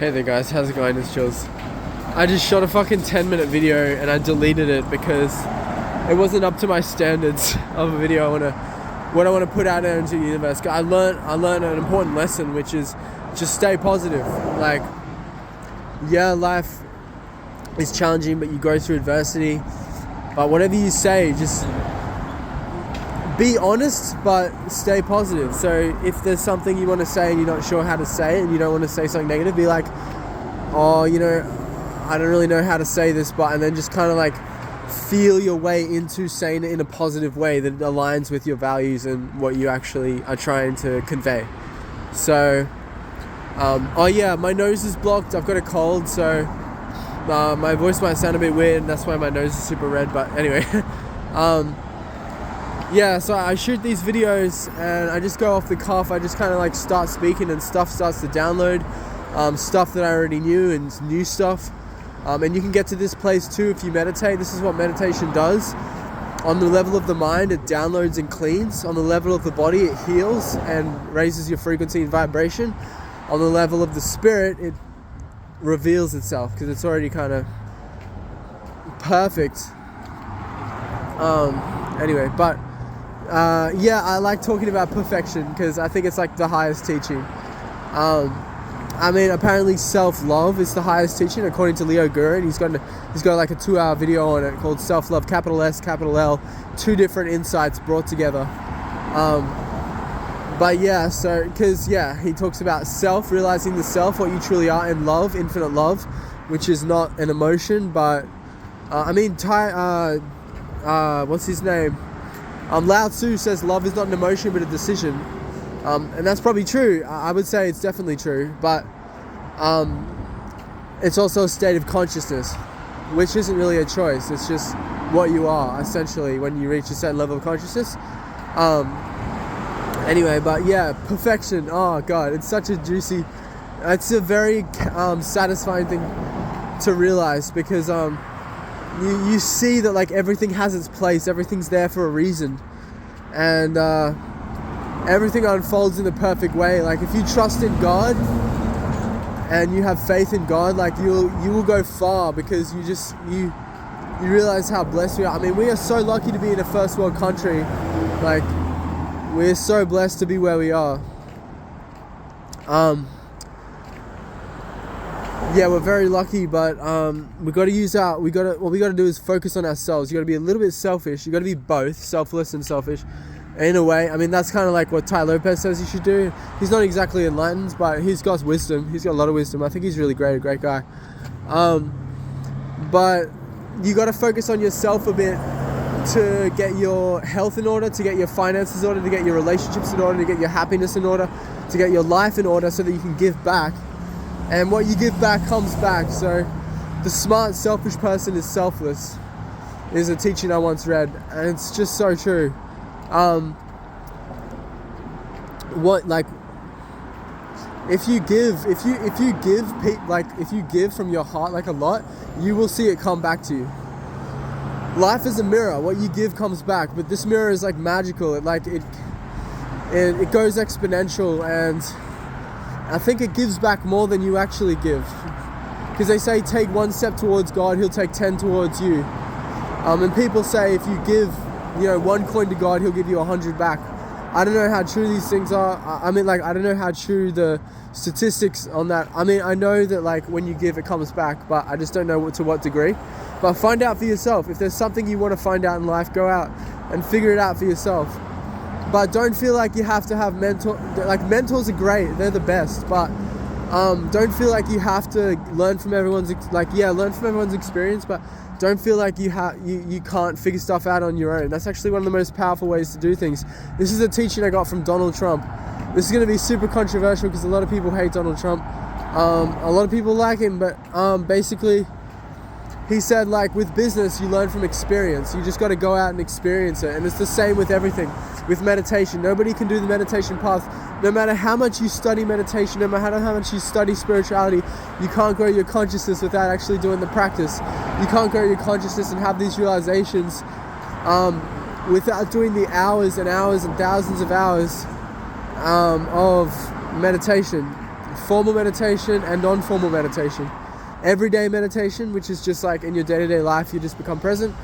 Hey there guys, how's it going? It's Jules. I just shot a fucking 10-minute video and I deleted it because it wasn't up to my standards of a video what I want to put out there into the universe. I learned an important lesson, which is just stay positive. Like, yeah, life is challenging, but you go through adversity. But whatever you say, just be honest, but stay positive. So if there's something you want to say and you're not sure how to say it and you don't want to say something negative, be like, oh, I don't really know how to say this, but, and then just kind of like feel your way into saying it in a positive way that aligns with your values and what you actually are trying to convey. So, oh yeah, my nose is blocked. I've got a cold, so my voice might sound a bit weird, and that's why my nose is super red. But anyway, yeah, so I shoot these videos and I just go off the cuff. I just kind of like start speaking and stuff starts to download, stuff that I already knew and new stuff. And you can get to this place too if you meditate. This is what meditation does. On the level of the mind, it downloads and cleans. On the level of the body, it heals and raises your frequency and vibration. On the level of the spirit, it reveals itself because it's already kind of perfect. Anyway, but yeah, I like talking about perfection because I think it's like the highest teaching. I mean, apparently self-love is the highest teaching according to Leo Gurren. He's got like a 2-hour video on it called Self-Love, capital S, capital L, 2 different insights brought together. But yeah, so, because yeah, he talks about self, realizing the self, what you truly are, and love, infinite love, which is not an emotion, but what's his name? Lao Tzu says love is not an emotion but a decision. And that's probably true. I would say it's definitely true, but it's also a state of consciousness, which isn't really a choice. It's just what you are, essentially, when you reach a certain level of consciousness. Anyway, but yeah, perfection. Oh God, it's such a juicy, it's a very satisfying thing to realize because you see that like everything has its place, everything's there for a reason, and everything unfolds in the perfect way. Like if you trust in God and you have faith in God, like you will go far because you realize how blessed we are. I mean, we are so lucky to be in a first world country. Like we're so blessed to be where we are. Yeah, we're very lucky, but what we got to do is focus on ourselves. You got to be a little bit selfish. You got to be both selfless and selfish. In a way, I mean, that's kind of like what Ty Lopez says you should do. He's not exactly enlightened, but he's got wisdom. He's got a lot of wisdom. I think he's really great, a great guy. But you got to focus on yourself a bit to get your health in order, to get your finances in order, to get your relationships in order, to get your happiness in order, to get your life in order so that you can give back. And what you give back comes back. So the smart, selfish person is selfless, is a teaching I once read. And it's just so true. If you give from your heart like a lot, you will see it come back to you. Life is a mirror. What you give comes back, but this mirror is like magical. It goes exponential, and I think it gives back more than you actually give. Because they say take 1 step towards God, He'll take 10 towards you. And people say if you give 1 coin to God, He'll give you 100 back. I don't know how true these things are. I don't know how true the statistics on that. I mean, I know that like when you give, it comes back, but I just don't know to what degree. But find out for yourself. If there's something you want to find out in life, go out and figure it out for yourself. But don't feel like you have to have mentors are great. They're the best. But don't feel like you have to learn from everyone's experience, but don't feel like you can't figure stuff out on your own. That's actually one of the most powerful ways to do things. This is a teaching I got from Donald Trump. This is going to be super controversial because a lot of people hate Donald Trump. A lot of people like him, but basically he said like with business you learn from experience. You just got to go out and experience it. And it's the same with everything. With meditation, nobody can do the meditation path. No matter how much you study meditation, no matter how much you study spirituality, you can't grow your consciousness without actually doing the practice. You can't grow your consciousness and have these realizations without doing the hours and hours and thousands of hours of meditation. formal meditation and non-formal meditation. Everyday meditation, which is just like in your day-to-day life, you just become present.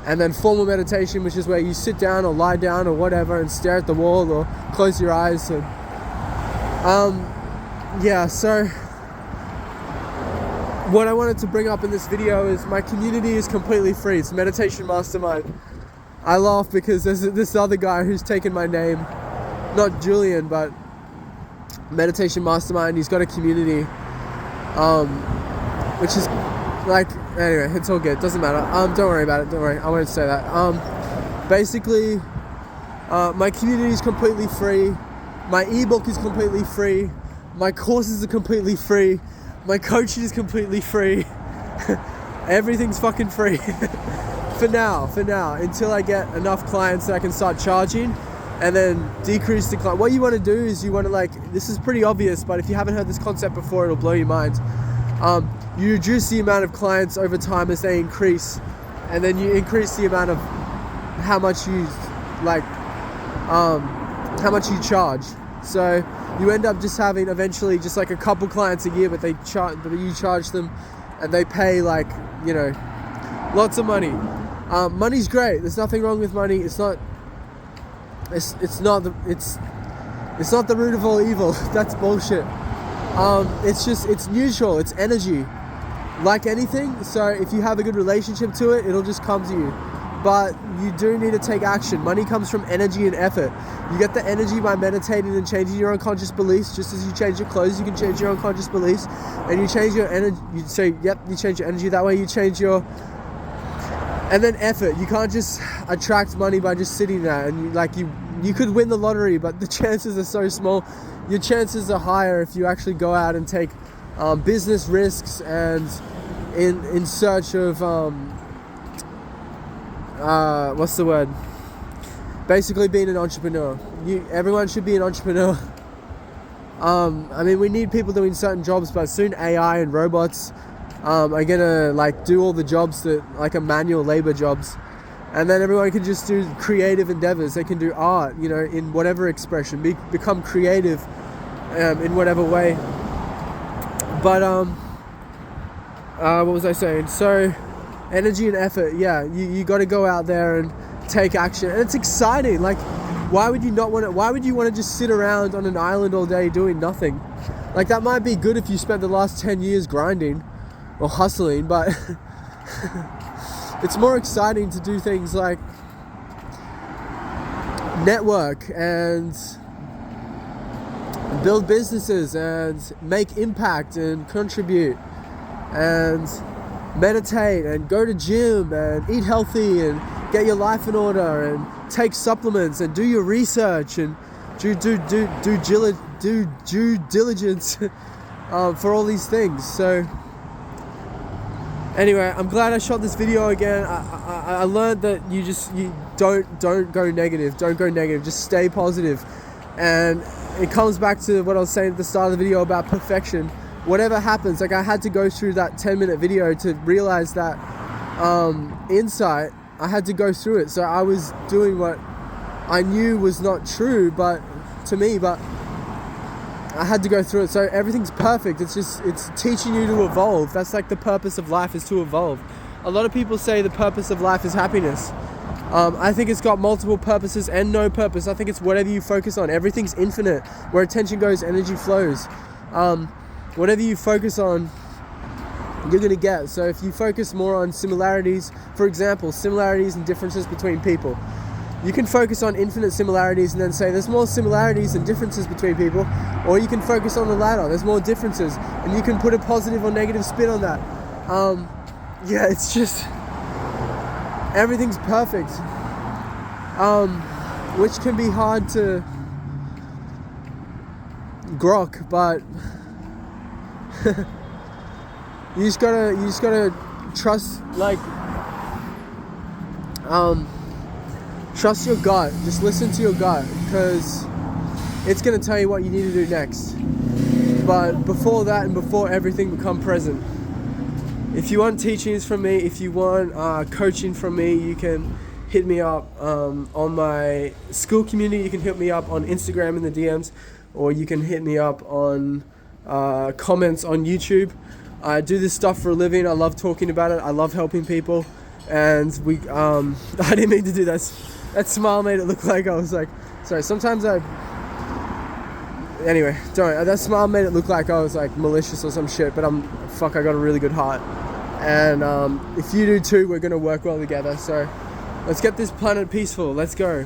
And then formal meditation, which is where you sit down or lie down or whatever and stare at the wall or close your eyes. And so what I wanted to bring up in this video is my community is completely free. It's Meditation Mastermind. I laugh because there's this other guy who's taken my name, not Julian, but Meditation Mastermind. He's got a community, which is like, anyway, it's all good, doesn't matter. Don't worry about it, don't worry, I won't say that. Basically, my community is completely free, my ebook is completely free, my courses are completely free, my coaching is completely free, everything's fucking free. for now, until I get enough clients that I can start charging, and then decrease the client. What you want to do is you want to, like, this is pretty obvious, but if you haven't heard this concept before, it'll blow your mind. You reduce the amount of clients over time as they increase, and then you increase the amount of how much you charge. So you end up just having eventually just like a couple clients a year, but you charge them, and they pay like, you know, lots of money. Money's great. There's nothing wrong with money. It's not the root of all evil. That's bullshit. It's neutral, it's energy, like anything. So if you have a good relationship to it, it'll just come to you, but you do need to take action. Money comes from energy and effort. You get the energy by meditating and changing your unconscious beliefs. Just as you change your clothes, you can change your unconscious beliefs, and you change your energy. You change your energy that way. You change your, and then effort. You can't just attract money by just sitting there, and you could win the lottery, but the chances are so small. Your chances are higher if you actually go out and take business risks and in search of what's the word? Basically being an entrepreneur. Everyone should be an entrepreneur. I mean, we need people doing certain jobs, but soon AI and robots are gonna like do all the jobs that like a manual labor jobs. And then everyone can just do creative endeavors. They can do art, you know, in whatever expression, become creative in whatever way. But what was I saying? So energy and effort, yeah, you got to go out there and take action. And it's exciting. Like, why would you want to just sit around on an island all day doing nothing? Like, that might be good if you spent the last 10 years grinding or hustling, but it's more exciting to do things like network and build businesses and make impact and contribute and meditate and go to gym and eat healthy and get your life in order and take supplements and do your research and do due diligence for all these things. So anyway, I'm glad I shot this video again. I learned that you don't go negative. Don't go negative. Just stay positive. And it comes back to what I was saying at the start of the video about perfection. Whatever happens, like, I had to go through that 10-minute video to realize that insight. I had to go through it. So I was doing what I knew was not true, but to me, but I had to go through it. So everything's perfect. It's teaching you to evolve. That's like the purpose of life, is to evolve. A lot of people say the purpose of life is happiness. I think it's got multiple purposes and no purpose. I think it's whatever you focus on. Everything's infinite. Where attention goes, energy flows. Whatever you focus on, you're going to get. So if you focus more on similarities, for example, similarities and differences between people, you can focus on infinite similarities and then say there's more similarities than differences between people, or you can focus on the latter, there's more differences, and you can put a positive or negative spin on that. Yeah, it's just, everything's perfect, which can be hard to grok, but you just gotta trust, like, trust your gut. Just listen to your gut, because it's gonna tell you what you need to do next. But before that and before everything, become present. If you want teachings from me, if you want coaching from me, you can hit me up on my school community. You can hit me up on Instagram in the DMs, or you can hit me up on comments on YouTube. I do this stuff for a living. I love talking about it. I love helping people. And I didn't mean to do that. That smile made it look like I was like, sorry, sometimes anyway, that smile made it look like I was like malicious or some shit, but I got a really good heart. And if you do too, we're gonna work well together. So let's get this planet peaceful. Let's go.